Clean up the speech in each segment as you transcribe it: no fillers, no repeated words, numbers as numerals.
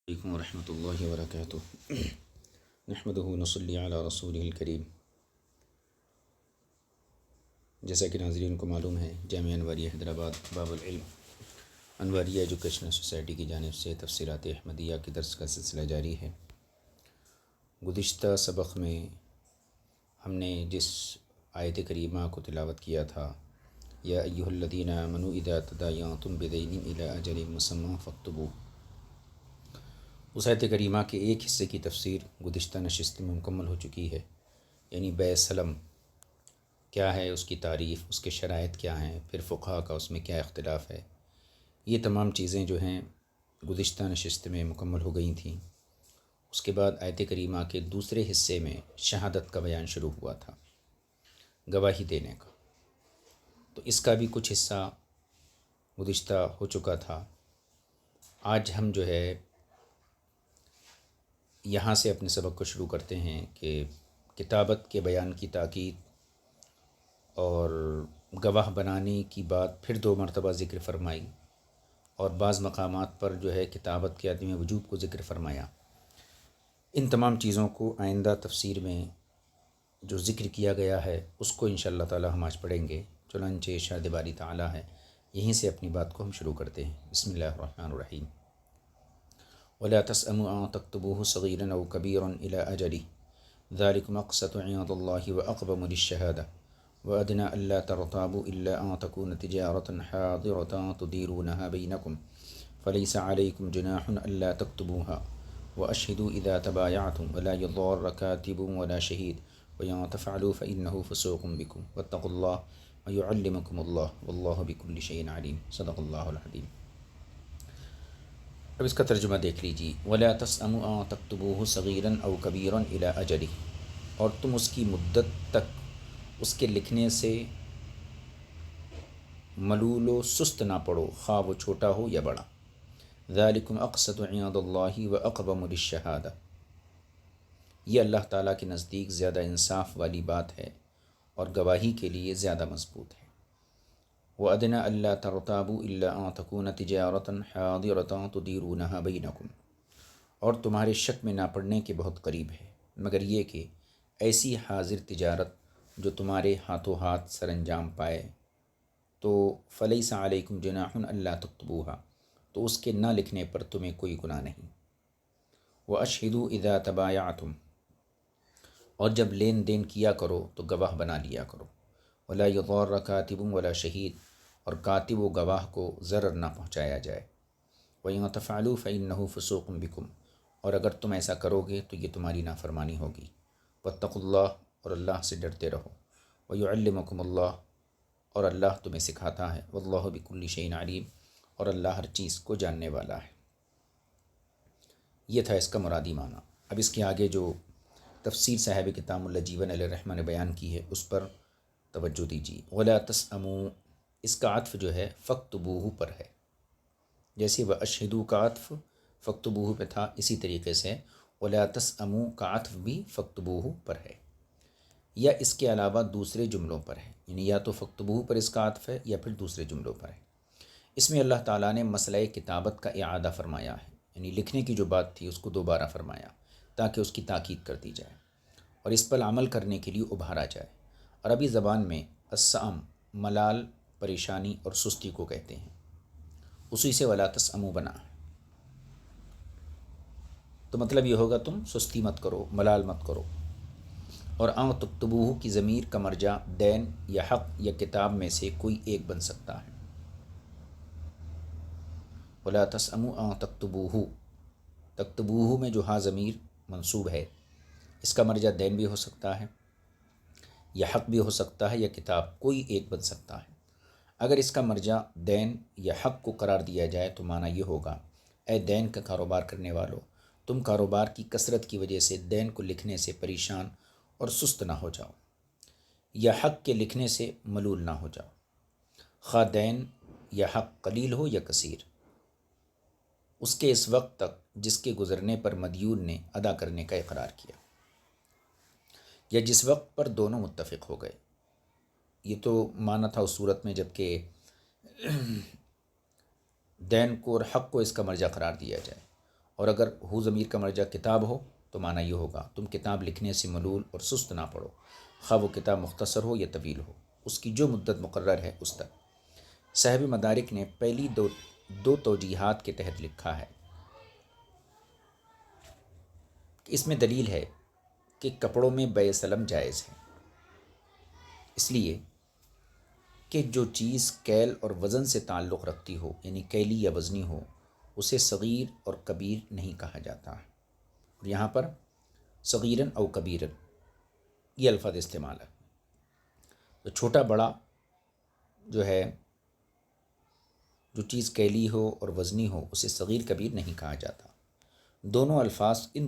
علیکم ورحمۃ اللہ وبرکاتہ۔ نحمدہ ونصلی علی رسولہ الکریم۔ جیسا کہ ناظرین کو معلوم ہے، جامعہ انواریہ حیدرآباد باب العلم انواریہ ایجوکیشنل سوسائٹی کی جانب سے تفسیرات احمدیہ کے درس کا سلسلہ جاری ہے۔ گزشتہ سبق میں ہم نے جس آیت کریمہ کو تلاوت کیا تھا، یا ایھا الذین آمنوا اذا تداینتم بدین الی اجل مسمی فاکتبوہ، اس آیت کریمہ کے ایک حصے کی تفسیر گزشتہ نشست میں مکمل ہو چکی ہے، یعنی بیع سلم کیا ہے، اس کی تعریف، اس کے شرائط کیا ہیں، پھر فقہا کا اس میں کیا اختلاف ہے، یہ تمام چیزیں جو ہیں گزشتہ نشست میں مکمل ہو گئی تھیں۔ اس کے بعد آیت کریمہ کے دوسرے حصے میں شہادت کا بیان شروع ہوا تھا، گواہی دینے کا، تو اس کا بھی کچھ حصہ گزشتہ ہو چکا تھا۔ آج ہم جو ہے یہاں سے اپنے سبق کو شروع کرتے ہیں کہ کتابت کے بیان کی تاکید اور گواہ بنانے کی بات پھر 2 مرتبہ ذکر فرمائی، اور بعض مقامات پر جو ہے کتابت کے عدم وجوب کو ذکر فرمایا۔ ان تمام چیزوں کو آئندہ تفسیر میں جو ذکر کیا گیا ہے اس کو انشاءاللہ تعالی ہم آج پڑھیں گے۔ چنانچہ ارشاد باری تعالی ہے، یہیں سے اپنی بات کو ہم شروع کرتے ہیں۔ بسم اللہ الرحمن الرحیم۔ وَلَا تَسْأَمُوا أَن تَكْتُبُوهُ صَغِيرًا أَوْ كَبِيرًا إِلَىٰ أَجَلِهِ ذَلِكُمْ أَقْسَطُ عِندَ اللَّهِ وَأَقْوَمُ لِلشَّهَادَةِ وَأَدْنَىٰ أَلَّا تَرْتَابُوا إِلَّا أَن تَكُونَ تِجَارَةً حَاضِرَةً تُدِيرُونَهَا بَيْنَكُمْ فَلَيْسَ عَلَيْكُمْ جُنَاحٌ أَلَّا تَكْتُبُوهَا وَأَشْهِدُوا إِذَا تَبَايَعْتُمْ وَلَا يُضَارَّ كَاتِبٌ وَلَا شَهِيدٌ وَإِن تَفْعَلُوا فَإِنَّهُ فُسُوقٌ بِكُمْ وَاتَّقُوا اللَّهَ وَيُعَلِّمُكُمُ اللَّهُ وَاللَّهُ بِكُلِّ شَيْءٍ عَلِيمٌ۔ صدق اللہ العظیم۔ اب اس کا ترجمہ دیکھ لیجیے۔ وَلَا تَسْأَمُوا أَن تَكْتُبُوهُ صَغِيرًا أَوْ كَبِيرًا إِلَىٰ أَجَلِهِ، اور تم اس کی مدت تک اس کے لکھنے سے ملول و سست نہ پڑو، خواہ وہ چھوٹا ہو یا بڑا۔ ذَلِكُمْ أَقْسَطُ عِندَ اللَّهِ وَأَقْوَمُ لِلشَّهَادَةِ، یہ اللہ تعالیٰ کے نزدیک زیادہ انصاف والی بات ہے اور گواہی کے لیے زیادہ مضبوط ہے۔ وَأَدْنَىٰ أَلَّا تَرْتَابُوا إِلَّا أَن تَكُونَ تِجَارَةً حَاضِرَةً تُدِيرُونَهَا بَيْنَكُمْ، اور تمہارے شک میں نہ پڑنے کے بہت قریب ہے، مگر یہ کہ ایسی حاضر تجارت جو تمہارے ہاتھوں ہاتھ سر انجام پائے، تو فَلَيْسَ عَلَيْكُمْ جُنَاحٌ أَلَّا تَكْتُبُوهَا، تو اس کے نہ لکھنے پر تمہیں کوئی گناہ نہیں۔ وَأَشْهِدُوا إِذَا تَبَايَعْتُمْ، اور جب لین دین کیا کرو تو گواہ بنا لیا کرو۔ وَلَا يُضَارَّ كَاتِبٌ وَلَا شَهِيدٌ، اور کاتب و گواہ کو ضرر نہ پہنچایا جائے۔ وَإِن تَفْعَلُوا فَإِنَّهُ فُسُوقٌ بِكُمْ، اور اگر تم ایسا کرو گے تو یہ تمہاری نافرمانی ہوگی۔ وَاتَّقُوا اللَّهَ، اور اللہ سے ڈرتے رہو۔ وَيُعَلِّمُكُمُ اللَّهُ، اور اللہ تمہیں سکھاتا ہے۔ وَاللَّهُ بِكُلِّ شَيْءٍ عَلِيمٌ، اور اللہ ہر چیز کو جاننے والا ہے۔ یہ تھا اس کا مرادی معنی۔ اب اس کے آگے جو تفسیر صاحب کتاب اللہ جیون علیہ الرحمہ نے بیان کی ہے اس پر توجہ دیجیے۔ وَلَا تَسْأَمُوا، اس کا عطف جو ہے فَاكْتُبُوهُ پر ہے، جیسے وَأَشْهِدُوا کا عطف فَاكْتُبُوهُ پہ تھا، اسی طریقے سے وَلَا تَسْأَمُوا کا عطف بھی فَاكْتُبُوهُ پر ہے، یا اس کے علاوہ دوسرے جملوں پر ہے، یعنی یا تو فَاكْتُبُوهُ پر اس کا عطف ہے یا پھر دوسرے جملوں پر ہے۔ اس میں اللہ تعالیٰ نے مسئلہ کتابت کا اعادہ فرمایا ہے، یعنی لکھنے کی جو بات تھی اس کو دوبارہ فرمایا تاکہ اس کی تاکید کر دی جائے اور اس پر عمل کرنے کے لیے ابھارا جائے۔ عربی زبان میں السّأم ملال، پریشانی اور سستی کو کہتے ہیں، اسی سے ولا تسأموا بنا ہے، تو مطلب یہ ہوگا تم سستی مت کرو، ملال مت کرو۔ اور ان تکتبوہ کی ضمیر کا مرجع دین یا حق یا کتاب میں سے کوئی ایک بن سکتا ہے۔ ولا تسأموا ان تکتبوہ، تکتبوہ میں جو ہاں ضمیر منصوب ہے، اس کا مرجع دین بھی ہو سکتا ہے یا حق بھی ہو سکتا ہے یا کتاب، کوئی ایک بن سکتا ہے۔ اگر اس کا مرجع دین یا حق کو قرار دیا جائے تو معنی یہ ہوگا، اے دین کا کاروبار کرنے والو، تم کاروبار کی کثرت کی وجہ سے دین کو لکھنے سے پریشان اور سست نہ ہو جاؤ، یا حق کے لکھنے سے ملول نہ ہو جاؤ، خواہ دین یا حق قلیل ہو یا کثیر، اس کے اس وقت تک جس کے گزرنے پر مدیون نے ادا کرنے کا اقرار کیا، یا جس وقت پر دونوں متفق ہو گئے۔ یہ تو معنی تھا اس صورت میں جب کہ دین کو اور حق کو اس کا مرجع قرار دیا جائے، اور اگر ہو ضمیر کا مرجع کتاب ہو تو معنی یہ ہوگا تم کتاب لکھنے سے ملول اور سست نہ پڑو، خواہ وہ کتاب مختصر ہو یا طویل ہو، اس کی جو مدت مقرر ہے اس تک۔ صاحب مدارک نے پہلی دو توجیحات کے تحت لکھا ہے کہ اس میں دلیل ہے کہ کپڑوں میں بیع سلم جائز ہے، اس لیے کہ جو چیز کیل اور وزن سے تعلق رکھتی ہو، یعنی کیلی یا وزنی ہو، اسے صغیر اور کبیر نہیں کہا جاتا۔ اور یہاں پر صغیرن او کبیرن یہ الفاظ استعمال ہے، تو چھوٹا بڑا جو ہے، جو چیز کیلی ہو اور وزنی ہو اسے صغیر کبیر نہیں کہا جاتا۔ ان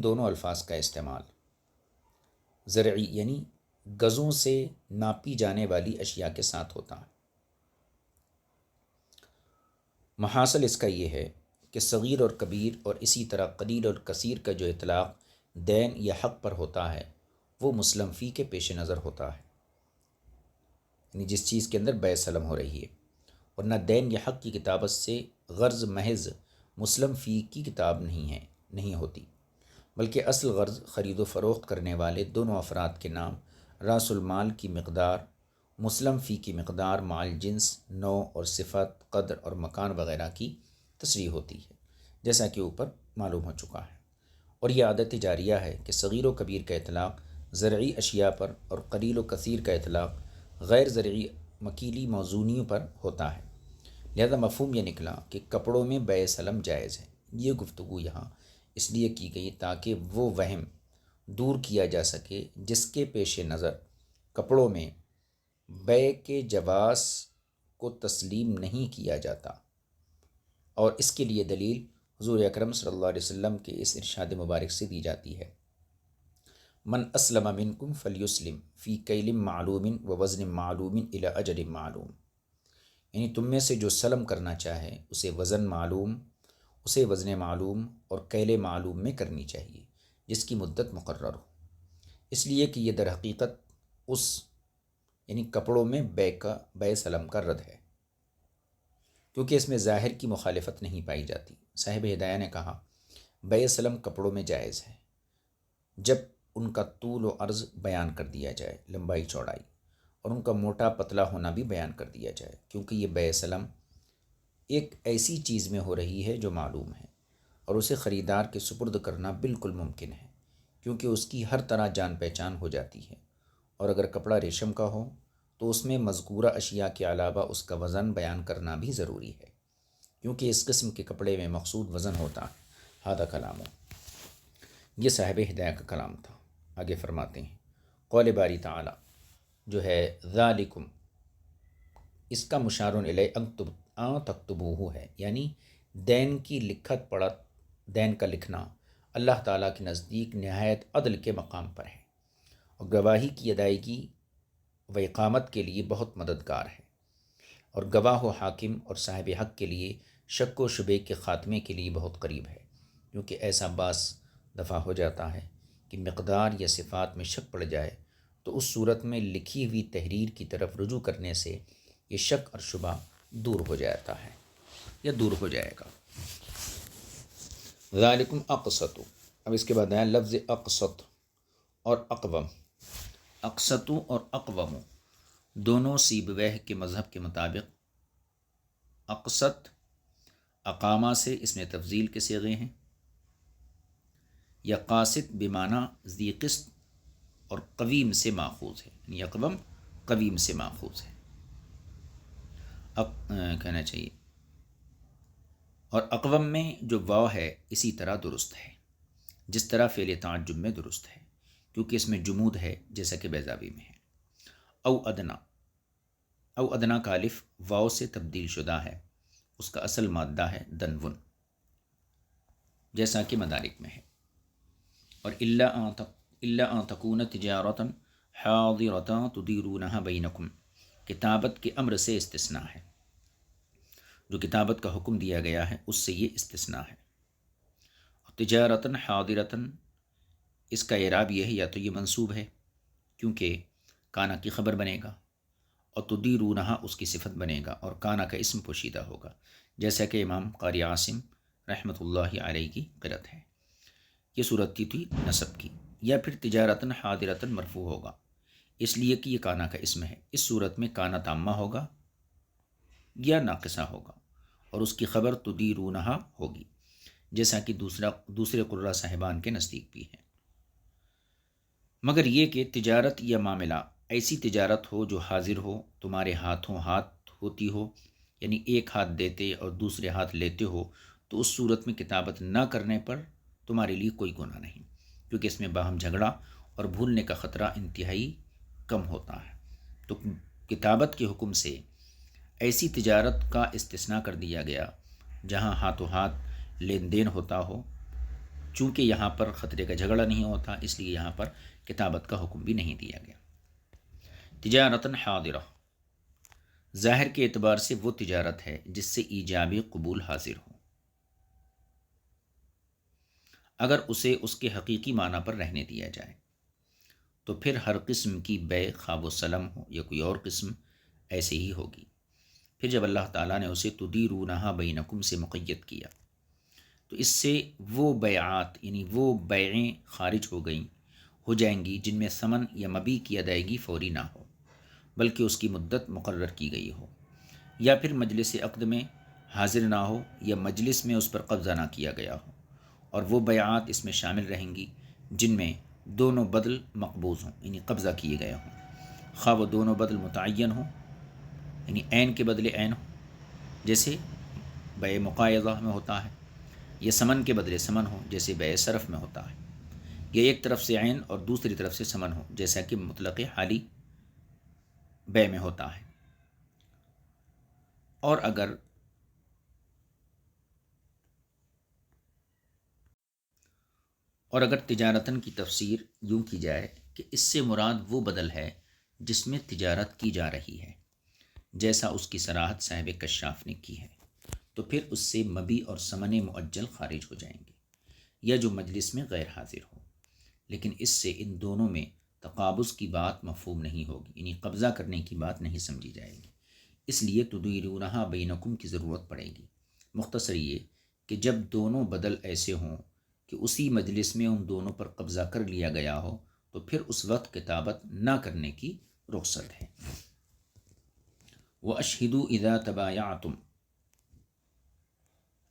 دونوں الفاظ کا استعمال زرعی یعنی گزوں سے ناپی جانے والی اشیاء کے ساتھ ہوتا ہے۔ محاصل اس کا یہ ہے کہ صغیر اور کبیر اور اسی طرح قلیل اور کثیر کا جو اطلاق دین یا حق پر ہوتا ہے وہ مسلم فی کے پیش نظر ہوتا ہے، یعنی جس چیز کے اندر بیع سلم ہو رہی ہے، اور نہ دین یا حق کی کتابت سے غرض محض مسلم فی کی کتاب نہیں ہوتی، بلکہ اصل غرض خرید و فروخت کرنے والے دونوں افراد کے نام، راس المال کی مقدار، مسلم فی کی مقدار، مال جنس، نوع اور صفت، قدر اور مکان وغیرہ کی تصریح ہوتی ہے، جیسا کہ اوپر معلوم ہو چکا ہے۔ اور یہ عادت جاریہ ہے کہ صغیر و کبیر کا اطلاق زرعی اشیاء پر اور قلیل و کثیر کا اطلاق غیر زرعی مکیلی موزونیوں پر ہوتا ہے۔ لہذا مفہوم یہ نکلا کہ کپڑوں میں بیع سلم جائز ہے۔ یہ گفتگو یہاں اس لیے کی گئی تاکہ وہ وہم دور کیا جا سکے جس کے پیش نظر کپڑوں میں بیع کے جواز کو تسلیم نہیں کیا جاتا، اور اس کے لیے دلیل حضور اکرم صلی اللہ علیہ وسلم کے اس ارشاد مبارک سے دی جاتی ہے، من اسلم منکم فلیسلم فی کیل معلوم و وزن معلوم الی اجل معلوم، یعنی تم میں سے جو سلم کرنا چاہے اسے وزن معلوم اور کیل معلوم میں کرنی چاہیے جس کی مدت مقرر ہو، اس لیے کہ یہ در حقیقت یعنی کپڑوں میں بیع سلم کا رد ہے، کیونکہ اس میں ظاہر کی مخالفت نہیں پائی جاتی۔ صاحب ہدایہ نے کہا بیع سلم کپڑوں میں جائز ہے جب ان کا طول و عرض بیان کر دیا جائے، لمبائی چوڑائی، اور ان کا موٹا پتلا ہونا بھی بیان کر دیا جائے، کیونکہ یہ بیع سلم ایک ایسی چیز میں ہو رہی ہے جو معلوم ہے، اور اسے خریدار کے سپرد کرنا بالکل ممکن ہے، کیونکہ اس کی ہر طرح جان پہچان ہو جاتی ہے، اور اگر کپڑا ریشم کا ہو تو اس میں مذکورہ اشیاء کے علاوہ اس کا وزن بیان کرنا بھی ضروری ہے، کیونکہ اس قسم کے کپڑے میں مقصود وزن ہوتا ہے۔ ہذا کلام، یہ صاحب ہدایہ کا کلام تھا۔ آگے فرماتے ہیں قول باری تعالی جو ہے ذالکم، اس کا مشار الیہ ان تکتبوہ ہے، یعنی دین کی لکھت پڑھت، دین کا لکھنا اللہ تعالیٰ کے نزدیک نہایت عدل کے مقام پر ہے، اور گواہی کی ادائیگی و اقامت کے لیے بہت مددگار ہے، اور گواہ و حاکم اور صاحب حق کے لیے شک و شبے کے خاتمے کے لیے بہت قریب ہے، کیونکہ ایسا بعض دفعہ ہو جاتا ہے کہ مقدار یا صفات میں شک پڑ جائے تو اس صورت میں لکھی ہوئی تحریر کی طرف رجوع کرنے سے یہ شک اور شبہ دور ہو جاتا ہے یا دور ہو جائے گا۔ ذالکم اقسط، اب اس کے بعد آیا لفظ اقسط اور اقوم۔ اقسط اور اقوم دونوں سیبویہ کے مذہب کے مطابق اقسط اقامہ سے اس میں تفضیل کے صیغے ہیں، یا قاسط بمعنی ذی قسط اور قویم سے ماخوذ ہے، یعنی اقوم قویم سے ماخوذ ہے کہنا چاہیے، اور اقوم میں جو واو ہے اسی طرح درست ہے جس طرح فعل تعجب میں درست ہے، کیونکہ اس میں جمود ہے جیسا کہ بیضاوی میں ہے۔ او ادنا کا الف واو سے تبدیل شدہ ہے، اس کا اصل مادہ ہے دنون جیسا کہ مدارک میں ہے، اور الا ان تکون تجارتا حاضرتا تدیرونها بینکم، کتابت کے امر سے استثناء ہے، جو کتابت کا حکم دیا گیا ہے اس سے یہ استثناء ہے۔ اور تجارتاً حاضرتاً اس کا اعراب یہ ہے، یا تو یہ منصوب ہے کیونکہ کانا کی خبر بنے گا، اور تدیرونہا اس کی صفت بنے گا، اور کانا کا اسم پوشیدہ ہوگا، جیسا کہ امام قاری عاصم رحمۃ اللہ علیہ کی قرأت ہے۔ یہ صورت تھی نصب کی۔ یا پھر تجارتاً حاضرتاً مرفوع ہوگا، اس لیے کہ یہ کانا کا اسم ہے۔ اس صورت میں کانا تامہ ہوگا یا ناقصہ ہوگا اور اس کی خبر تدیرونہا ہوگی، جیسا کہ دوسرے قراء صاحبان کے نزدیک بھی ہے۔ مگر یہ کہ تجارت یا معاملہ ایسی تجارت ہو جو حاضر ہو، تمہارے ہاتھوں ہاتھ ہوتی ہو، یعنی ایک ہاتھ دیتے اور دوسرے ہاتھ لیتے ہو، تو اس صورت میں کتابت نہ کرنے پر تمہارے لیے کوئی گناہ نہیں، کیونکہ اس میں باہم جھگڑا اور بھولنے کا خطرہ انتہائی کم ہوتا ہے۔ تو کتابت کے حکم سے ایسی تجارت کا استثناء کر دیا گیا جہاں ہاتھوں ہاتھ لین دین ہوتا ہو، چونکہ یہاں پر خطرے کا جھگڑا نہیں ہوتا، اس لیے یہاں پر کتابت کا حکم بھی نہیں دیا گیا۔ تجارتاً حاضرہ، ظاہر کے اعتبار سے وہ تجارت ہے جس سے ایجاب قبول حاضر ہو، اگر اسے اس کے حقیقی معنی پر رہنے دیا جائے تو پھر ہر قسم کی بے خواب و سلم ہو یا کوئی اور قسم ایسے ہی ہوگی۔ پھر جب اللہ تعالیٰ نے اسے تدیرونہا بینکم سے مقید کیا تو اس سے وہ بیعات یعنی وہ بیعیں خارج ہو جائیں گی جن میں ثمن یا مبیع کی ادائیگی فوری نہ ہو بلکہ اس کی مدت مقرر کی گئی ہو، یا پھر مجلس عقد میں حاضر نہ ہو یا مجلس میں اس پر قبضہ نہ کیا گیا ہو، اور وہ بیعات اس میں شامل رہیں گی جن میں دونوں بدل مقبوض ہوں یعنی قبضہ کیے گئے ہوں، خواہ وہ دونوں بدل متعین ہوں یعنی عین کے بدلے عین ہو، جیسے بیع مقایضہ میں ہوتا ہے، یا ثمن کے بدلے ثمن ہو جیسے بیع صرف میں ہوتا ہے، یا ایک طرف سے عین اور دوسری طرف سے ثمن ہو جیسا کہ مطلق حالی بیع میں ہوتا ہے۔ اور اگر تجارتاً کی تفسیر یوں کی جائے کہ اس سے مراد وہ بدل ہے جس میں تجارت کی جا رہی ہے، جیسا اس کی صراحت صاحب کشاف نے کی ہے، تو پھر اس سے مبیع اور ثمن مؤجل خارج ہو جائیں گے، یا جو مجلس میں غیر حاضر ہو، لیکن اس سے ان دونوں میں تقابض کی بات مفہوم نہیں ہوگی، یعنی قبضہ کرنے کی بات نہیں سمجھی جائے گی، اس لیے تدیرونہا بینکم کی ضرورت پڑے گی۔ مختصر یہ کہ جب دونوں بدل ایسے ہوں کہ اسی مجلس میں ان دونوں پر قبضہ کر لیا گیا ہو تو پھر اس وقت کتابت نہ کرنے کی رخصت ہے۔ وَأَشْهِدُوا إِذَا تَبَايَعْتُمْ،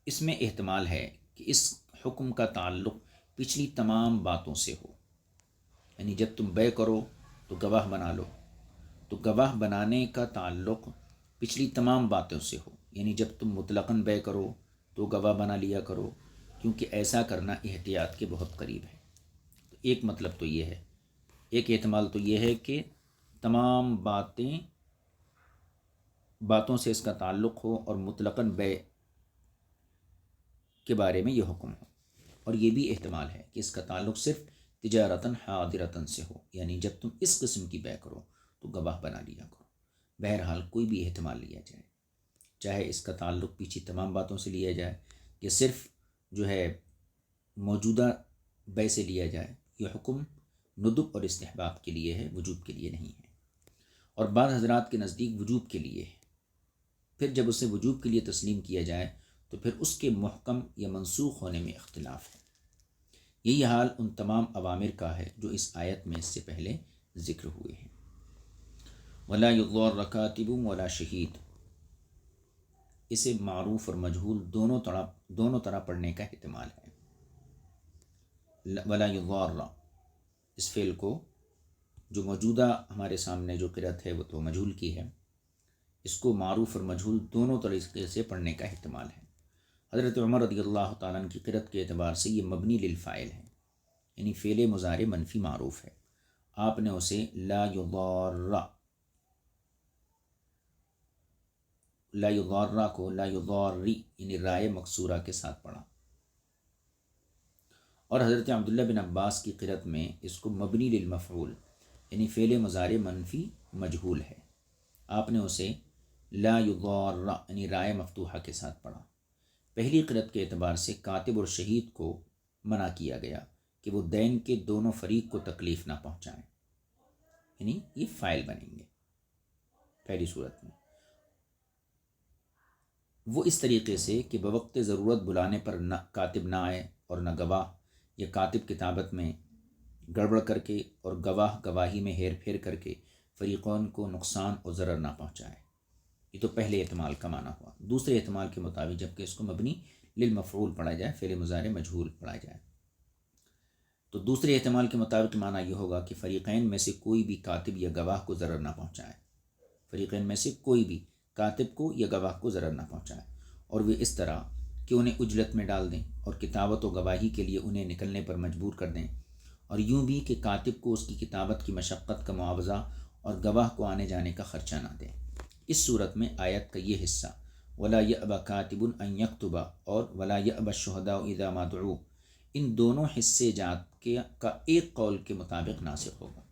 اس میں احتمال ہے کہ اس حکم کا تعلق پچھلی تمام باتوں سے ہو، یعنی جب تم بیع کرو تو گواہ بنا لو، تو گواہ بنانے کا تعلق پچھلی تمام باتوں سے ہو، یعنی جب تم مطلقاً بیع کرو تو گواہ بنا لیا کرو، کیونکہ ایسا کرنا احتیاط کے بہت قریب ہے۔ تو ایک مطلب تو یہ ہے، ایک احتمال تو یہ ہے کہ تمام باتوں سے اس کا تعلق ہو اور مطلقاً بیع کے بارے میں یہ حکم ہو، اور یہ بھی احتمال ہے کہ اس کا تعلق صرف تجارتاً حاضرتاً سے ہو، یعنی جب تم اس قسم کی بیع کرو تو گواہ بنا لیا کرو۔ بہرحال کوئی بھی احتمال لیا جائے، چاہے اس کا تعلق پیچھے تمام باتوں سے لیا جائے یا صرف جو ہے موجودہ بیع سے لیا جائے، یہ حکم ندب اور استحباب کے لیے ہے، وجوب کے لیے نہیں ہے، اور بعض حضرات کے نزدیک وجوب کے لیے ہے۔ پھر جب اسے وجوب کے لیے تسلیم کیا جائے تو پھر اس کے محکم یا منسوخ ہونے میں اختلاف ہے۔ یہی حال ان تمام اوامر کا ہے جو اس آیت میں اس سے پہلے ذکر ہوئے ہیں۔ وَلَا يُضَارَّ كَاتِبٌ وَلَا شَهِيدٌ، اسے معروف اور مجہول دونوں طرح پڑھنے کا احتمال ہے۔ وَلَا يُضَارَّ، اس فعل کو جو موجودہ ہمارے سامنے جو قرأت ہے وہ تو مجہول کی ہے، اس کو معروف اور مجہول دونوں طریقے سے پڑھنے کا احتمال ہے۔ حضرت عمر رضی اللہ تعالیٰ عنہ کی قرأت کے اعتبار سے یہ مبنی للفاعل ہے، یعنی فعل مضارع منفی معروف ہے، آپ نے اسے لا یضار کو لا یضاری یعنی رائے مکسورہ کے ساتھ پڑھا، اور حضرت عبداللہ بن عباس کی قرأت میں اس کو مبنی للمفعول یعنی فعل مضارع منفی مجہول ہے، آپ نے اسے لا یضار یعنی رائے مفتوحہ کے ساتھ پڑھا۔ پہلی قرأت کے اعتبار سے کاتب اور شہید کو منع کیا گیا کہ وہ دین کے دونوں فریق کو تکلیف نہ پہنچائیں، یعنی یہ فاعل بنیں گے پہلی صورت میں۔ وہ اس طریقے سے کہ بوقت ضرورت بلانے پر نہ کاتب نہ آئے اور نہ گواہ، یا کاتب کتابت میں گڑبڑ کر کے اور گواہ گواہی میں ہیر پھیر کر کے فریقین کو نقصان اور ضرر نہ پہنچائے۔ یہ تو پہلے احتمال کا معنی ہوا۔ دوسرے احتمال کے مطابق جبکہ اس کو مبنی للمفعول پڑھا جائے، فعل مضارع مجہول پڑھا جائے، تو دوسرے احتمال کے مطابق معنی یہ ہوگا کہ فریقین میں سے کوئی بھی کاتب یا گواہ کو ضرر نہ پہنچائے، فریقین میں سے کوئی بھی کاتب کو یا گواہ کو ضرر نہ پہنچائے، اور وہ اس طرح کہ انہیں اجلت میں ڈال دیں اور کتابت و گواہی کے لیے انہیں نکلنے پر مجبور کر دیں، اور یوں بھی کہ کاتب کو اس کی کتابت کی مشقت کا معاوضہ اور گواہ کو آنے جانے کا خرچہ نہ دیں۔ اس صورت میں آیت کا یہ حصہ وَلَا يَأْبَ كَاتِبٌ أَن يَكْتُبَ اور وَلَا يَأْبَ الشُّهَدَاءُ إِذَا مَا دُعُوا، ان دونوں حصے جات کا ایک قول کے مطابق ناسخ ہوگا،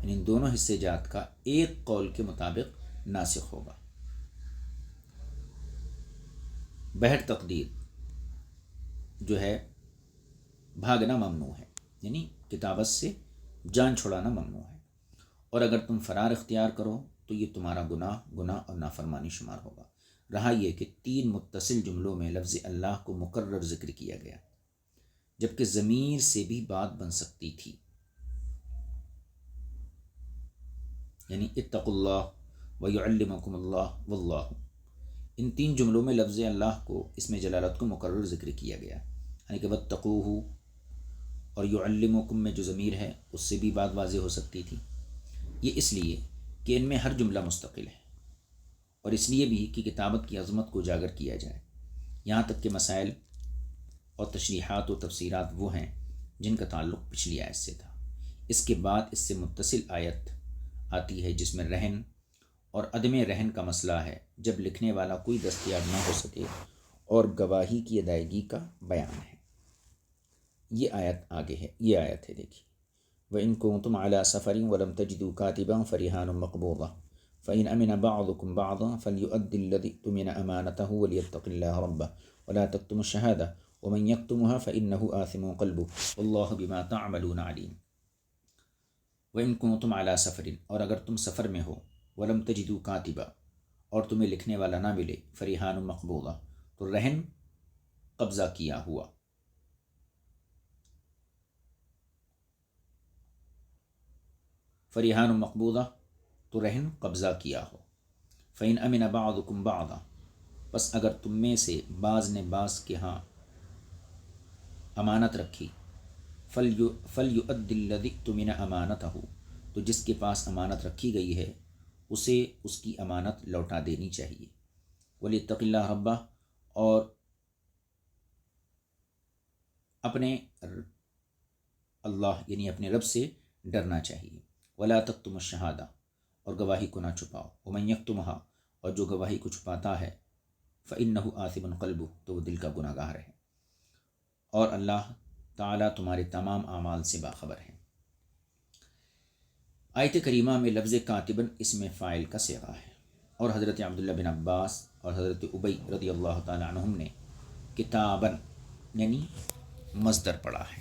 ان دونوں حصے جات کا ایک قول کے مطابق ناسخ ہوگا۔ بہر تقدیر جو ہے بھاگنا ممنوع ہے، یعنی کتابت سے جان چھڑانا ممنوع ہے، اور اگر تم فرار اختیار کرو تو یہ تمہارا گناہ اور نافرمانی شمار ہوگا۔ رہا یہ کہ 3 متصل جملوں میں لفظ اللہ کو مکرر ذکر کیا گیا، جبکہ ضمیر سے بھی بات بن سکتی تھی، یعنی اتقوا اللہ ویعلمکم اللہ واللہ۔ ان 3 جملوں میں لفظ اللہ کو، اسم جلالت کو مکرر ذکر کیا گیا، یعنی کہ واتقوہ اور یعلمکم میں جو ضمیر ہے اس سے بھی بات واضح ہو سکتی تھی۔ یہ اس لیے کہ ان میں ہر جملہ مستقل ہے، اور اس لیے بھی کہ کتابت کی عظمت کو اجاگر کیا جائے، یہاں تک کہ مسائل اور تشریحات و تفسیرات وہ ہیں جن کا تعلق پچھلی آیت سے تھا۔ اس کے بعد اس سے متصل آیت آتی ہے جس میں رہن اور عدم رہن کا مسئلہ ہے، جب لکھنے والا کوئی دستیاب نہ ہو سکے، اور گواہی کی ادائیگی کا بیان ہے۔ یہ آیت آگے ہے، یہ آیت ہے، دیکھیے وَإِن كُنتُمْ عَلَى سَفَرٍ وَلَمْ تَجِدُوا كَاتِبًا فَرِهَانٌ مَّقْبُوضَةٌ فَإِنْ أَمِنَ بَعْضُكُمْ بَعْضًا فَلْيُؤَدِّ الَّذِي اؤْتُمِنَ أَمَانَتَهُ وَلْيَتَّقِ اللَّهَ رَبَّهُ وَلَا تَكْتُمُوا الشَّهَادَةَ وَمَنْ يَكْتُمْهَا فَإِنَّهُ آثِمٌ قَلْبُهُ وَاللَّهُ بِمَا تَعْمَلُونَ عَلِيمٌ۔ وَإِن كُنتُمْ عَلَى سَفَرٍ اور اگر تم سفر میں ہو، وَلَمْ تَجِدُوا كَاتِبًا اور تمہیں لکھنے والا نہ ملے، فَرِهَانٌ مَّقْبُوضَةٌ تو رہن قبضہ کیا ہوا، فَرِهَانٌ مَّقْبُوضَةٌ تو رہن قبضہ کیا ہو، فَإِنْ أَمِنَ بَعْضُكُمْ بَعْضًا بس اگر تم میں سے بعض نے بعض کے ہاں امانت رکھی، فَلْيُؤَدِّ الَّذِي اؤْتُمِنَ أَمَانَتَهُ تو جس کے پاس امانت رکھی گئی ہے اسے اس کی امانت لوٹا دینی چاہیے، وَلْيَتَّقِ اللَّهَ رَبَّهُ اور اپنے اللہ یعنی اپنے رب سے ڈرنا چاہیے، وَلَا تَكْتُمُوا الشَّهَادَةَ اور گواہی کو نہ چھپاؤ، وَمَن يَكْتُمْهَا اور جو گواہی کو چھپاتا ہے، فَإِنَّهُ آثِمٌ قَلْبُهُ تو وہ دل کا گناہ گار ہے، اور اللہ تعالیٰ تمہارے تمام اعمال سے باخبر ہے۔ آیت کریمہ میں لفظ کاتباً اسم فاعل کا صیغہ ہے، اور حضرت عبداللہ بن عباس اور حضرت ابی رضی اللہ تعالیٰ عنہم نے کتاباً یعنی مصدر پڑھا ہے۔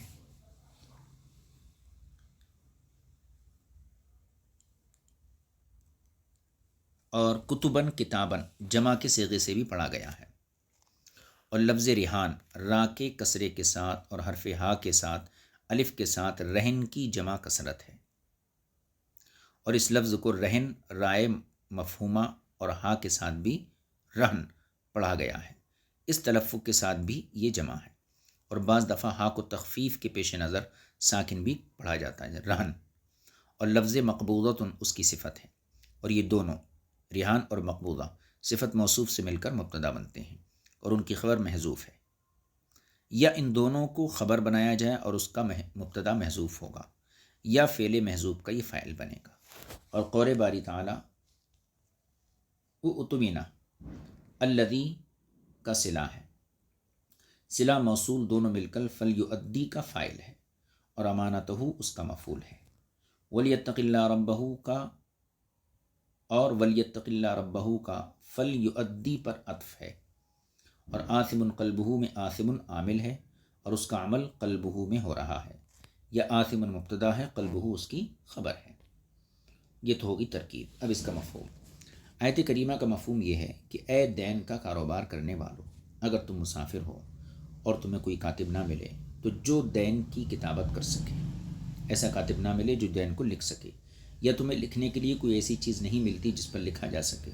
اور کتباً کتاباً جمع کے صیغے سے بھی پڑھا گیا ہے، اور لفظ ریحان را کے کسرے کے ساتھ اور حرف ہا کے ساتھ الف کے ساتھ رہن کی جمع کثرت ہے، اور اس لفظ کو رہن رائے مفہومہ اور ہا کے ساتھ بھی رہن پڑھا گیا ہے، اس تلفظ کے ساتھ بھی یہ جمع ہے، اور بعض دفعہ ہا کو تخفیف کے پیش نظر ساکن بھی پڑھا جاتا ہے رہن، اور لفظ مقبوضۃ اس کی صفت ہے، اور یہ دونوں ریحان اور مقبوضہ صفت موصوف سے مل کر مبتدا بنتے ہیں، اور ان کی خبر محذوف ہے، یا ان دونوں کو خبر بنایا جائے اور اس کا مبتدا محذوف ہوگا، یا فعل محذوف کا یہ فاعل بنے گا۔ اور قول باری تعالیٰ اؤتمنا الذی کا صلہ ہے، صلہ موصول دونوں مل کر فلیؤدی کا فاعل ہے، اور امانتہ اس کا مفعول ہے، ولیتق اللہ ربہ کا اور ولیتق اللہ ربہ کا فلیؤدی پر عطف ہے، اور آثم قلبہ میں آثم عامل ہے اور اس کا عمل قلبہ میں ہو رہا ہے، یا آثم مبتدا ہے قلبہ اس کی خبر ہے۔ یہ تو ہوگی ترکیب۔ اب اس کا مفہوم، آیت کریمہ کا مفہوم یہ ہے کہ اے دین کا کاروبار کرنے والوں، اگر تم مسافر ہو اور تمہیں کوئی کاتب نہ ملے تو جو دین کی کتابت کر سکے، ایسا کاتب نہ ملے جو دین کو لکھ سکے، یا تمہیں لکھنے کے لیے کوئی ایسی چیز نہیں ملتی جس پر لکھا جا سکے،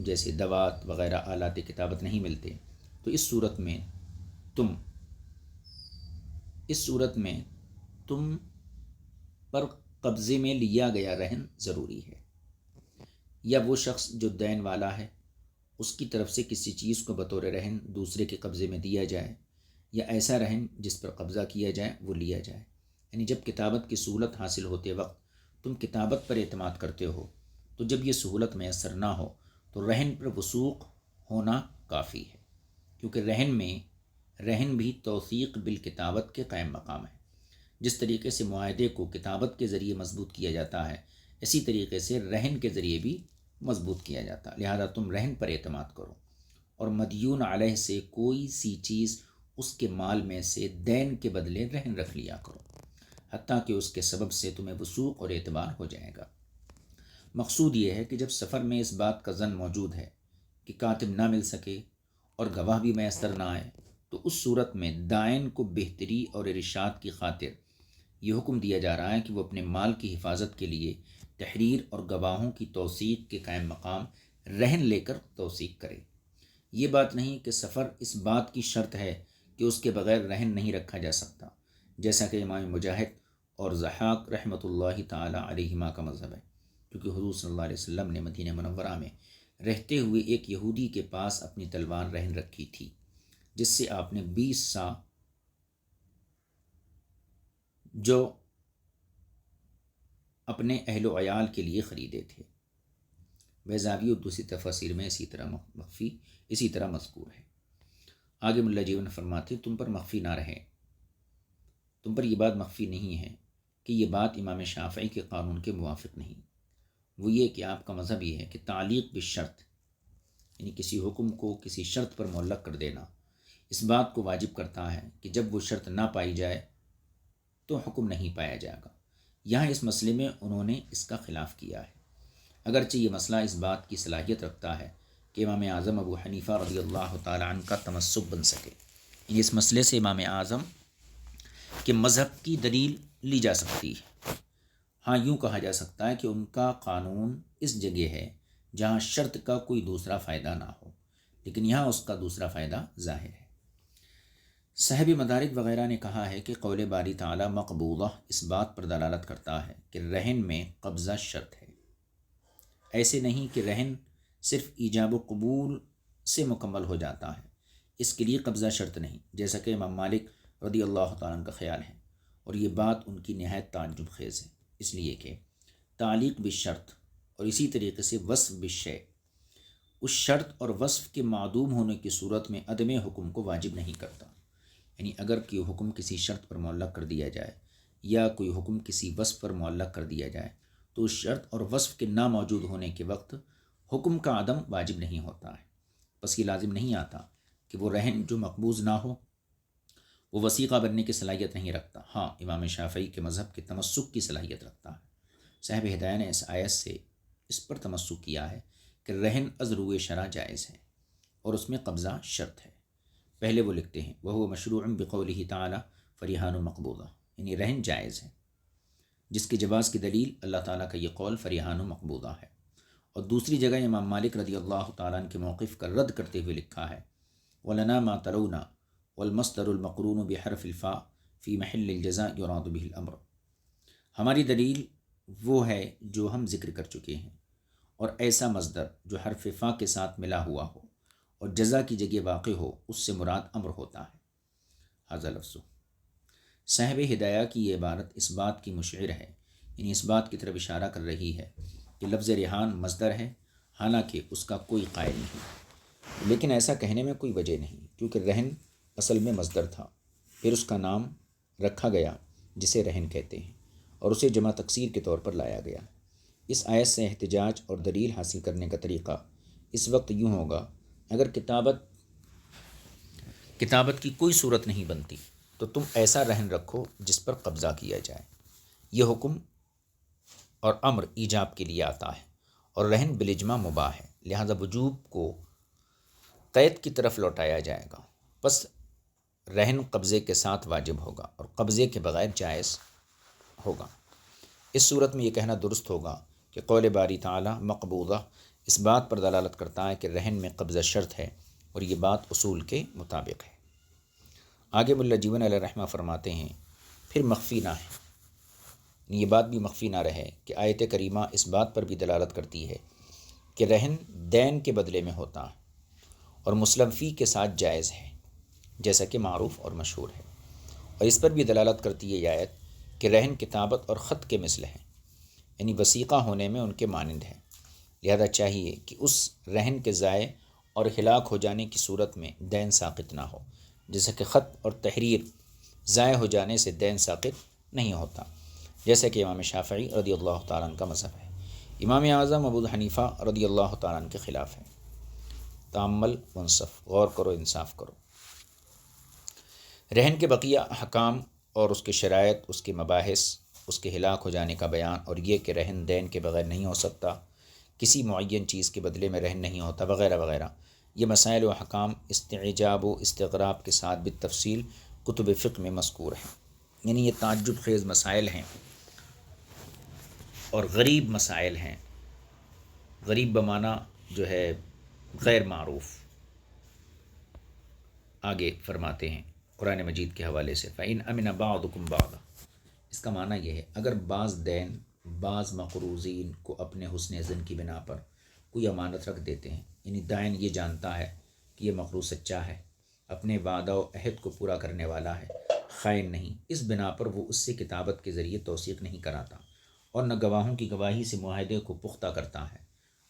جیسے دوات وغیرہ آلات کتابت نہیں ملتے، تو اس صورت میں تم پر قبضے میں لیا گیا رہن ضروری ہے، یا وہ شخص جو دین والا ہے اس کی طرف سے کسی چیز کو بطور رہن دوسرے کے قبضے میں دیا جائے، یا ایسا رہن جس پر قبضہ کیا جائے وہ لیا جائے۔ یعنی جب کتابت کی سہولت حاصل ہوتے وقت تم کتابت پر اعتماد کرتے ہو، تو جب یہ سہولت میسر نہ ہو تو رہن پر وثوق ہونا کافی ہے، کیونکہ رہن بھی توثیق بالکتابت کے قائم مقام ہے۔ جس طریقے سے معاہدے کو کتابت کے ذریعے مضبوط کیا جاتا ہے، اسی طریقے سے رہن کے ذریعے بھی مضبوط کیا جاتا ہے۔ لہذا تم رہن پر اعتماد کرو، اور مدیون علیہ سے کوئی سی چیز اس کے مال میں سے دین کے بدلے رہن رکھ لیا کرو، حتیٰ کہ اس کے سبب سے تمہیں وثوق اور اعتبار ہو جائے گا۔ مقصود یہ ہے کہ جب سفر میں اس بات کا ظن موجود ہے کہ کاتب نہ مل سکے اور گواہ بھی میسر نہ آئے، تو اس صورت میں دائن کو بہتری اور ارشاد کی خاطر یہ حکم دیا جا رہا ہے کہ وہ اپنے مال کی حفاظت کے لیے تحریر اور گواہوں کی توثیق کے قائم مقام رہن لے کر توثیق کرے۔ یہ بات نہیں کہ سفر اس بات کی شرط ہے کہ اس کے بغیر رہن نہیں رکھا جا سکتا، جیسا کہ امام مجاہد اور ضحاک رحمۃ اللہ تعالی علیہما کا مذہب ہے، کیونکہ حضور صلی اللہ علیہ وسلم نے مدینہ منورہ میں رہتے ہوئے ایک یہودی کے پاس اپنی تلوار رہن رکھی تھی، جس سے آپ نے 20 سا جو اپنے اہل و عیال کے لیے خریدے تھے۔ بیضاوی اور دوسری تفاسیر میں اسی طرح مذکور ہے۔ آگے ملا جیون فرماتے تم پر مخفی نہ رہے، تم پر یہ بات مخفی نہیں ہے کہ یہ بات امام شافعی کے قانون کے موافق نہیں۔ وہ یہ کہ آپ کا مذہب یہ ہے کہ تعلیق بالشرط، یعنی کسی حکم کو کسی شرط پر معلق کر دینا، اس بات کو واجب کرتا ہے کہ جب وہ شرط نہ پائی جائے تو حکم نہیں پایا جائے گا۔ یہاں اس مسئلے میں انہوں نے اس کا خلاف کیا ہے، اگرچہ یہ مسئلہ اس بات کی صلاحیت رکھتا ہے کہ امام اعظم ابو حنیفہ رضی اللہ تعالی عنہ کا تمسک بن سکے، یعنی اس مسئلے سے امام اعظم کے مذہب کی دلیل لی جا سکتی ہے۔ ہاں یوں کہا جا سکتا ہے کہ ان کا قانون اس جگہ ہے جہاں شرط کا کوئی دوسرا فائدہ نہ ہو، لیکن یہاں اس کا دوسرا فائدہ ظاہر ہے۔ صاحب مدارک وغیرہ نے کہا ہے کہ قول باری تعالی مقبولہ اس بات پر دلالت کرتا ہے کہ رہن میں قبضہ شرط ہے، ایسے نہیں کہ رہن صرف ایجاب و قبول سے مکمل ہو جاتا ہے، اس کے لیے قبضہ شرط نہیں، جیسا کہ امام مالک رضی اللہ تعالیٰ عنہ کا خیال ہے، اور یہ بات ان کی نہایت تعجب خیز ہے، اس لیے کہ تعلیق بالشرط اور اسی طریقے سے وصف بالشیء اس شرط اور وصف کے معدوم ہونے کی صورت میں عدم حکم کو واجب نہیں کرتا۔ یعنی اگر کوئی حکم کسی شرط پر معلق کر دیا جائے یا کوئی حکم کسی وصف پر معلق کر دیا جائے تو اس شرط اور وصف کے نہ موجود ہونے کے وقت حکم کا عدم واجب نہیں ہوتا ہے، بس یہ لازم نہیں آتا کہ وہ رہن جو مقبوض نہ ہو وہ وثیقہ بننے کی صلاحیت نہیں رکھتا۔ ہاں امام شافعی کے مذہب کے تمسک کی صلاحیت رکھتا ہے۔ صاحب ہدایہ نے اس آیت سے اس پر تمسک کیا ہے کہ رہن از روئے شرع جائز ہے اور اس میں قبضہ شرط ہے۔ پہلے وہ لکھتے ہیں وَهُوَ مشروع بقوله تعالی فریحان مقبوضہ، یعنی رہن جائز ہے، جس کے جواز کی دلیل اللہ تعالیٰ کا یہ قول فریحان مقبوضہ ہے۔ اور دوسری جگہ امام مالک رضی اللہ تعالیٰ عنہ کے موقف کا رد کرتے ہوئے لکھا ہے وَلَنَا مَا تَرَوْنَا وَالْمَصْدَرُ الْمَقْرُونُ بِحَرْفِ الْفَاءِ فِي مَحِلِّ الْجَزَاءِ يُرَادُ بِهِ الْأَمْرُ۔ ہماری دلیل وہ ہے جو ہم ذکر کر چکے ہیں، اور ایسا مصدر جو حرف فا کے ساتھ ملا ہوا ہو اور جزا کی جگہ واقع ہو، اس سے مراد امر ہوتا ہے۔ ھذا لفظ صاحب ہدایہ کی یہ عبارت اس بات کی مشعر ہے، یعنی اس بات کی طرف اشارہ کر رہی ہے کہ لفظ ریحان مصدر ہے، حالانکہ اس کا کوئی قائل نہیں، لیکن ایسا کہنے میں کوئی وجہ نہیں، کیونکہ رہن اصل میں مصدر تھا، پھر اس کا نام رکھا گیا جسے رہن کہتے ہیں، اور اسے جمع تکسیر کے طور پر لایا گیا۔ اس آیت سے احتجاج اور دلیل حاصل کرنے کا طریقہ اس وقت یوں ہوگا اگر کتابت کی کوئی صورت نہیں بنتی تو تم ایسا رہن رکھو جس پر قبضہ کیا جائے۔ یہ حکم اور امر ایجاب کے لیے آتا ہے، اور رہن بالاجماع مباح ہے، لہذا وجوب کو قید کی طرف لوٹایا جائے گا، پس رہن قبضے کے ساتھ واجب ہوگا اور قبضے کے بغیر جائز ہوگا۔ اس صورت میں یہ کہنا درست ہوگا کہ قول باری تعالی مقبوضہ اس بات پر دلالت کرتا ہے کہ رہن میں قبضہ شرط ہے، اور یہ بات اصول کے مطابق ہے۔ آگے ملا جیون علیہ رحمہ فرماتے ہیں پھر مخفی نہ ہے، یہ بات بھی مخفی نہ رہے کہ آیت کریمہ اس بات پر بھی دلالت کرتی ہے کہ رہن دین کے بدلے میں ہوتا ہے اور مسلم فی کے ساتھ جائز ہے، جیسا کہ معروف اور مشہور ہے، اور اس پر بھی دلالت کرتی ہے یہ آیت کہ رہن کتابت اور خط کے مثل ہے، یعنی وثیقہ ہونے میں ان کے مانند ہے، لہذا چاہیے کہ اس رہن کے ضائع اور ہلاک ہو جانے کی صورت میں دین ساقط نہ ہو، جیسا کہ خط اور تحریر ضائع ہو جانے سے دین ساقط نہیں ہوتا، جیسا کہ امام شافعی رضی اللہ تعالیٰ عنہ کا مذہب ہے۔ امام اعظم ابو حنیفہ رضی اللہ تعالیٰ عنہ کے خلاف ہے۔ تامل منصف، غور کرو، انصاف کرو۔ رہن کے بقیہ احکام اور اس کے شرائط، اس کے مباحث، اس کے ہلاک ہو جانے کا بیان، اور یہ کہ رہن دین کے بغیر نہیں ہو سکتا، کسی معین چیز کے بدلے میں رہن نہیں ہوتا، وغیرہ وغیرہ، یہ مسائل و احکام استعجاب و استغراب کے ساتھ بالتفصیل کتب فقہ میں مذکور ہیں، یعنی یہ تعجب خیز مسائل ہیں اور غریب مسائل ہیں، غریب بمعنی جو ہے غیر معروف۔ آگے فرماتے ہیں قرآن مجید کے حوالے سے فَإِنْ أَمِنَ بَعْضُكُمْ بَعْضًا، اس کا معنی یہ ہے اگر بعض دین بعض مقروضین کو اپنے حسن ظن کی بنا پر کوئی امانت رکھ دیتے ہیں، یعنی دائن یہ جانتا ہے کہ یہ مقروض سچا ہے، اپنے وعدہ و عہد کو پورا کرنے والا ہے، خائن نہیں، اس بنا پر وہ اس سے کتابت کے ذریعے توثیق نہیں کراتا اور نہ گواہوں کی گواہی سے معاہدے کو پختہ کرتا ہے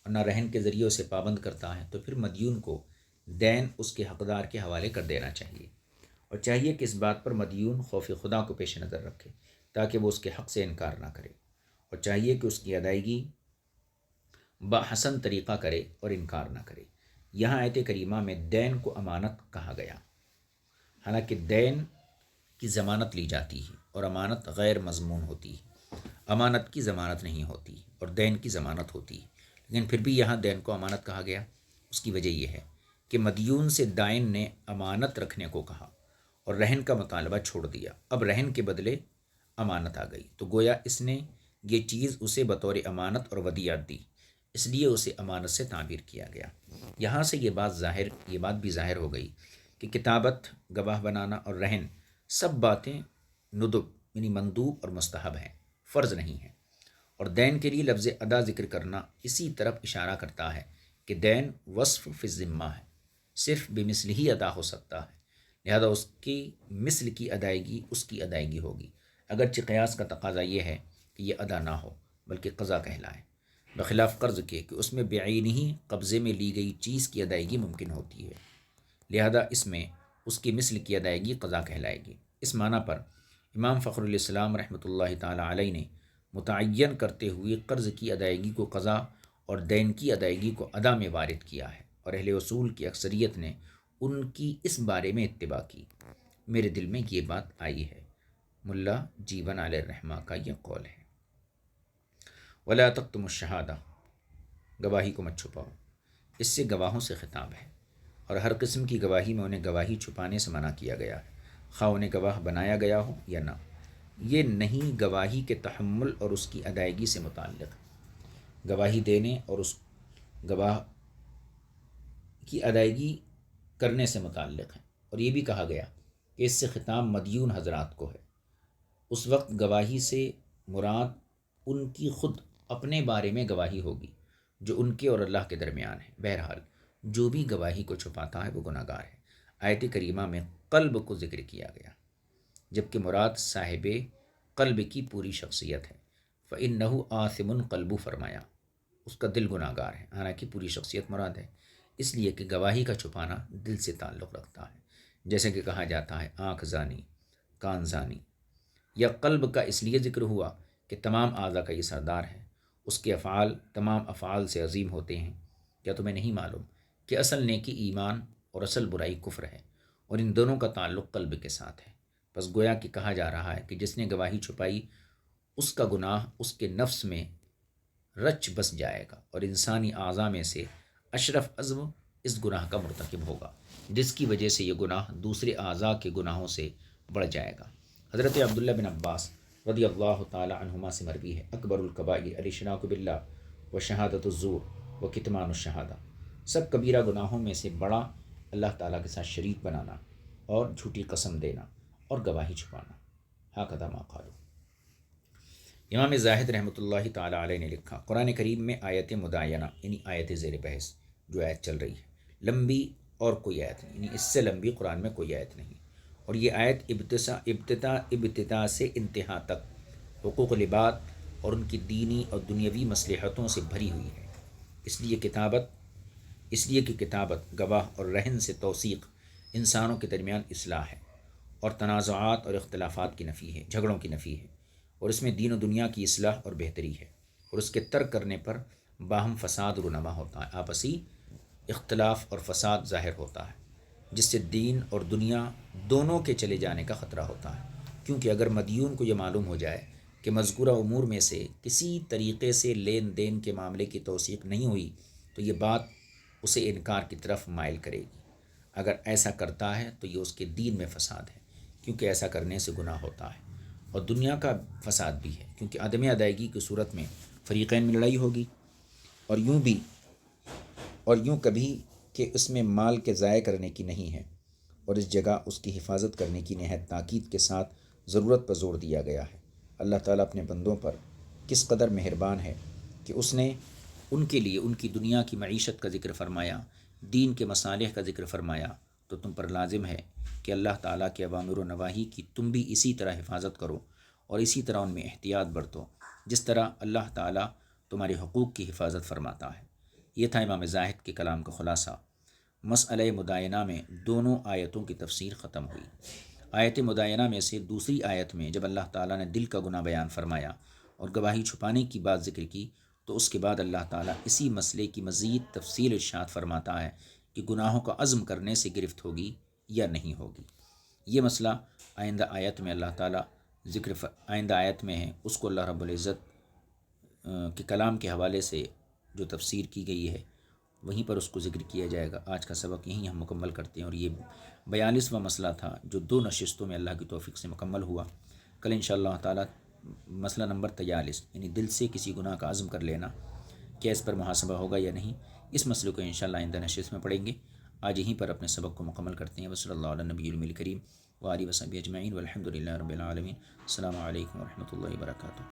اور نہ رہن کے ذریعے اسے پابند کرتا ہے، تو پھر مدیون کو دین اس کے حقدار کے حوالے کر دینا چاہیے، اور چاہیے کہ اس بات پر مدیون خوف خدا کو پیش نظر رکھے تاکہ وہ اس کے حق سے انکار نہ کرے، اور چاہیے کہ اس کی ادائیگی بحسن طریقہ کرے اور انکار نہ کرے۔ یہاں آیت کریمہ میں دین کو امانت کہا گیا، حالانکہ دین کی ضمانت لی جاتی ہے اور امانت غیر مضمون ہوتی ہے، امانت کی ضمانت نہیں ہوتی اور دین کی ضمانت ہوتی ہے، لیکن پھر بھی یہاں دین کو امانت کہا گیا۔ اس کی وجہ یہ ہے کہ مدیون سے دائن نے امانت رکھنے کو کہا اور رہن کا مطالبہ چھوڑ دیا، اب رہن کے بدلے امانت آ گئی، تو گویا اس نے یہ چیز اسے بطور امانت اور ودیعت دی، اس لیے اسے امانت سے تعبیر کیا گیا۔ یہاں سے یہ بات بھی ظاہر ہو گئی کہ کتابت، گواہ بنانا اور رہن سب باتیں ندب یعنی مندوب اور مستحب ہیں، فرض نہیں ہیں، اور دین کے لیے لفظ ادا ذکر کرنا اسی طرف اشارہ کرتا ہے کہ دین وصف فی الذمہ ہے، صرف بمثل ہی ادا ہو سکتا ہے، لہذا اس کی مثل کی ادائیگی اس کی ادائیگی ہوگی، اگرچہ قیاس کا تقاضا یہ ہے کہ یہ ادا نہ ہو بلکہ قضا کہلائے، بخلاف قرض کے کہ اس میں بعینہ ہی قبضے میں لی گئی چیز کی ادائیگی ممکن ہوتی ہے، لہذا اس میں اس کی مثل کی ادائیگی قضا کہلائے گی۔ اس معنی پر امام فخر الاسلام رحمۃ اللہ تعالی علیہ نے متعین کرتے ہوئے قرض کی ادائیگی کو قضا اور دین کی ادائیگی کو ادا میں وارد کیا ہے، اور اہل اصول کی اکثریت نے ان کی اس بارے میں اتباع کی۔ میرے دل میں یہ بات آئی ہے، ملا جیون علیہ الرحمہ کا یہ قول ہے۔ ولا تکتموا الشہادہ، گواہی کو مت چھپاؤ، اس سے گواہوں سے خطاب ہے، اور ہر قسم کی گواہی میں انہیں گواہی چھپانے سے منع کیا گیا ہے، خواہ انہیں گواہ بنایا گیا ہو یا نہ۔ یہ نہیں گواہی کے تحمل اور اس کی ادائیگی سے متعلق، گواہی دینے اور اس گواہ کی ادائیگی کرنے سے متعلق ہے، اور یہ بھی کہا گیا کہ اس سے خطاب مدیون حضرات کو ہے۔ اس وقت گواہی سے مراد ان کی خود اپنے بارے میں گواہی ہوگی جو ان کے اور اللہ کے درمیان ہے۔ بہرحال جو بھی گواہی کو چھپاتا ہے وہ گناہ گار ہے۔ آیت کریمہ میں قلب کو ذکر کیا گیا، جبکہ مراد صاحب قلب کی پوری شخصیت ہے۔ فَإِنَّهُ آثِمٌ قلبُ فرمایا، اس کا دل گناہ گار ہے، حالانکہ پوری شخصیت مراد ہے، اس لیے کہ گواہی کا چھپانا دل سے تعلق رکھتا ہے، جیسے کہ کہا جاتا ہے آنکھ زانی، کان زانی۔ یا قلب کا اس لیے ذکر ہوا کہ تمام اعضاء کا یہ سردار ہے، اس کے افعال تمام افعال سے عظیم ہوتے ہیں۔ کیا تمہیں نہیں معلوم کہ اصل نیکی ایمان اور اصل برائی کفر ہے، اور ان دونوں کا تعلق قلب کے ساتھ ہے؟ پس گویا کہ کہا جا رہا ہے کہ جس نے گواہی چھپائی اس کا گناہ اس کے نفس میں رچ بس جائے گا، اور انسانی اعضاء میں سے اشرف عضو اس گناہ کا مرتکب ہوگا، جس کی وجہ سے یہ گناہ دوسرے اعضاء کے گناہوں سے بڑھ جائے گا۔ حضرت عبداللہ بن عباس رضی اللہ تعالی عنہما سے مروی ہے، اکبر الکبائر الاشراک باللہ و شہادت الزور و کتمان الشہادہ، سب کبیرہ گناہوں میں سے بڑا اللہ تعالیٰ کے ساتھ شریک بنانا اور جھوٹی قسم دینا اور گواہی چھپانا۔ ہاکذا ما قالوا۔ امام زاہد رحمۃ اللہ تعالی علیہ نے لکھا، قرآن کریم میں آیت مداینہ یعنی آیت زیر بحث جو آیت چل رہی ہے، لمبی اور کوئی آیت نہیں، یعنی اس سے لمبی قرآن میں کوئی آیت نہیں، اور یہ آیت ابتدا سے انتہا تک حقوق العباد اور ان کی دینی اور دنیاوی مصلحتوں سے بھری ہوئی ہے۔ اس لیے کہ کتابت گواہ اور رہن سے توثیق انسانوں کے درمیان اصلاح ہے، اور تنازعات اور اختلافات کی نفی ہے، جھگڑوں کی نفی ہے، اور اس میں دین و دنیا کی اصلاح اور بہتری ہے، اور اس کے ترک کرنے پر باہم فساد رونما ہوتا ہے، آپسی اختلاف اور فساد ظاہر ہوتا ہے، جس سے دین اور دنیا دونوں کے چلے جانے کا خطرہ ہوتا ہے، کیونکہ اگر مدیون کو یہ معلوم ہو جائے کہ مذکورہ امور میں سے کسی طریقے سے لین دین کے معاملے کی توثیق نہیں ہوئی تو یہ بات اسے انکار کی طرف مائل کرے گی۔ اگر ایسا کرتا ہے تو یہ اس کے دین میں فساد ہے، کیونکہ ایسا کرنے سے گناہ ہوتا ہے، اور دنیا کا فساد بھی ہے، کیونکہ عدم ادائیگی کی صورت میں فریقین میں لڑائی ہوگی، اور یوں کبھی کہ اس میں مال کے ضائع کرنے کی نہیں ہے، اور اس جگہ اس کی حفاظت کرنے کی نہایت تاکید کے ساتھ ضرورت پر زور دیا گیا ہے۔ اللہ تعالیٰ اپنے بندوں پر کس قدر مہربان ہے کہ اس نے ان کے لیے ان کی دنیا کی معیشت کا ذکر فرمایا، دین کے مصالح کا ذکر فرمایا، تو تم پر لازم ہے کہ اللہ تعالیٰ کے اوامر و نواہی کی تم بھی اسی طرح حفاظت کرو اور اسی طرح ان میں احتیاط برتو جس طرح اللہ تعالیٰ تمہارے حقوق کی حفاظت فرماتا ہے۔ یہ تھا امام زاہد کے کلام کا خلاصہ۔ مسئلہ مدائنہ میں دونوں آیتوں کی تفسیر ختم ہوئی۔ آیت مدائنہ میں سے دوسری آیت میں جب اللہ تعالیٰ نے دل کا گناہ بیان فرمایا اور گواہی چھپانے کی بات ذکر کی، تو اس کے بعد اللہ تعالیٰ اسی مسئلے کی مزید تفصیل ارشاد فرماتا ہے کہ گناہوں کا عزم کرنے سے گرفت ہوگی یا نہیں ہوگی۔ یہ مسئلہ آئندہ آیت میں اللہ تعالیٰ آئندہ آیت میں ہے، اس کو اللہ رب العزت کے کلام کے حوالے سے جو تفسیر کی گئی ہے وہیں پر اس کو ذکر کیا جائے گا۔ آج کا سبق یہیں ہم مکمل کرتے ہیں، اور یہ 42واں مسئلہ تھا جو 2 نشستوں میں اللہ کی توفیق سے مکمل ہوا۔ کل انشاءاللہ تعالیٰ مسئلہ نمبر 43 یعنی دل سے کسی گناہ کا عزم کر لینا، کیا اس پر محاسبہ ہوگا یا نہیں، اس مسئلے کو انشاءاللہ آئندہ نشست میں پڑھیں گے۔ آج یہیں پر اپنے سبق کو مکمل کرتے ہیں۔ وصلی اللہ علی نبی الکریم وآلہ وصحبہ اجمعین والحمد للہ رب العالمین۔ السلام علیکم ورحمۃ اللہ وبرکاتہ۔